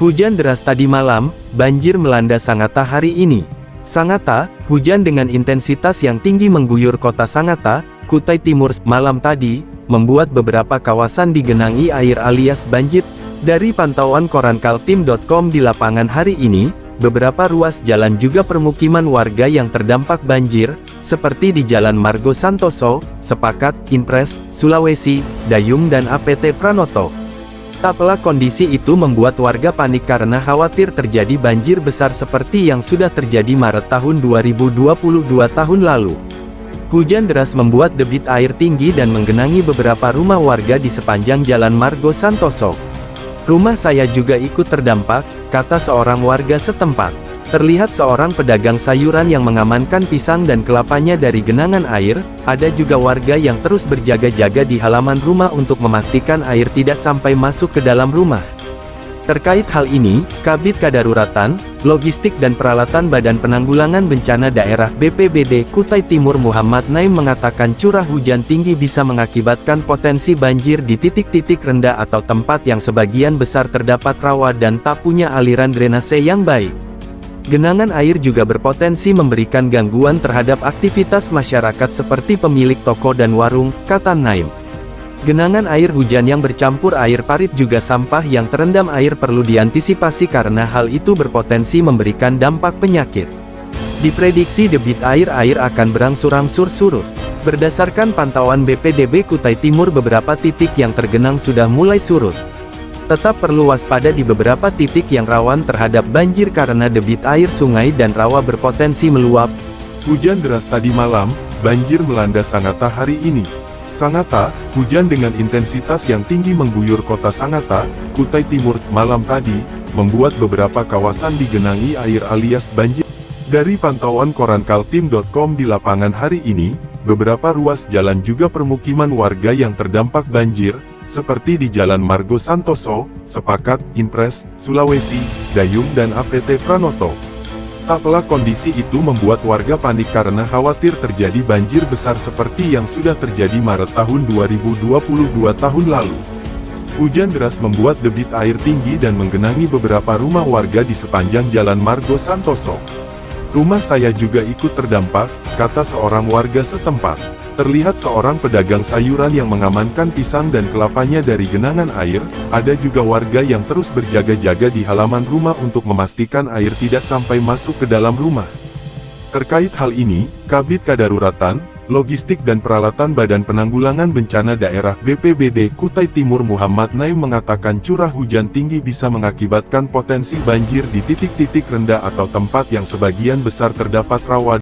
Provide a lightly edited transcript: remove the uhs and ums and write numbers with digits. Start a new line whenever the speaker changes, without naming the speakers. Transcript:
Hujan deras tadi malam, banjir melanda Sangatta hari ini. Sangatta, hujan dengan intensitas yang tinggi mengguyur kota Sangatta, Kutai Timur malam tadi, membuat beberapa kawasan digenangi air alias banjir. Dari pantauan koran Kaltim.com di lapangan hari ini, beberapa ruas jalan juga permukiman warga yang terdampak banjir, seperti di Jalan Margo Santoso, Sepakat, Impres, Sulawesi, Dayung dan APT Pranoto. Tak pelak kondisi itu membuat warga panik karena khawatir terjadi banjir besar seperti yang sudah terjadi Maret tahun 2022 tahun lalu. Hujan deras membuat debit air tinggi dan menggenangi beberapa rumah warga di sepanjang Jalan Margo Santoso. "Rumah saya juga ikut terdampak," kata seorang warga setempat. Terlihat seorang pedagang sayuran yang mengamankan pisang dan kelapanya dari genangan air. Ada juga warga yang terus berjaga-jaga di halaman rumah untuk memastikan air tidak sampai masuk ke dalam rumah. Terkait hal ini, Kabid Kadaruratan, Logistik dan Peralatan Badan Penanggulangan Bencana Daerah BPBD Kutai Timur Muhammad Naim mengatakan curah hujan tinggi bisa mengakibatkan potensi banjir di titik-titik rendah atau tempat yang sebagian besar terdapat rawa dan tak punya aliran drainase yang baik. Genangan air juga berpotensi memberikan gangguan terhadap aktivitas masyarakat seperti pemilik toko dan warung, kata Naim. Genangan air hujan yang bercampur air parit juga sampah yang terendam air perlu diantisipasi karena hal itu berpotensi memberikan dampak penyakit. Diprediksi debit air akan berangsur-angsur surut. Berdasarkan pantauan BPDB Kutai Timur, beberapa titik yang tergenang sudah mulai surut. Tetap perlu waspada di beberapa titik yang rawan terhadap banjir karena debit air sungai dan rawa berpotensi meluap.
Hujan deras tadi malam, banjir melanda Sangatta hari ini. Sangatta, hujan dengan intensitas yang tinggi mengguyur kota Sangatta, Kutai Timur, malam tadi, membuat beberapa kawasan digenangi air alias banjir. Dari pantauan koran Kaltim.com di lapangan hari ini, beberapa ruas jalan juga permukiman warga yang terdampak banjir, seperti di Jalan Margo Santoso, Sepakat, Impres, Sulawesi, Dayung dan APT Pranoto. Tak pelak kondisi itu membuat warga panik karena khawatir terjadi banjir besar seperti yang sudah terjadi Maret tahun 2022 tahun lalu. Hujan deras membuat debit air tinggi dan menggenangi beberapa rumah warga di sepanjang Jalan Margo Santoso. "Rumah saya juga ikut terdampak," kata seorang warga setempat. Terlihat seorang pedagang sayuran yang mengamankan pisang dan kelapanya dari genangan air. Ada juga warga yang terus berjaga-jaga di halaman rumah untuk memastikan air tidak sampai masuk ke dalam rumah. Terkait hal ini, Kabid Kadaruratan, Logistik dan Peralatan Badan Penanggulangan Bencana Daerah BPBD Kutai Timur Muhammad Naim mengatakan curah hujan tinggi bisa mengakibatkan potensi banjir di titik-titik rendah atau tempat yang sebagian besar terdapat rawa.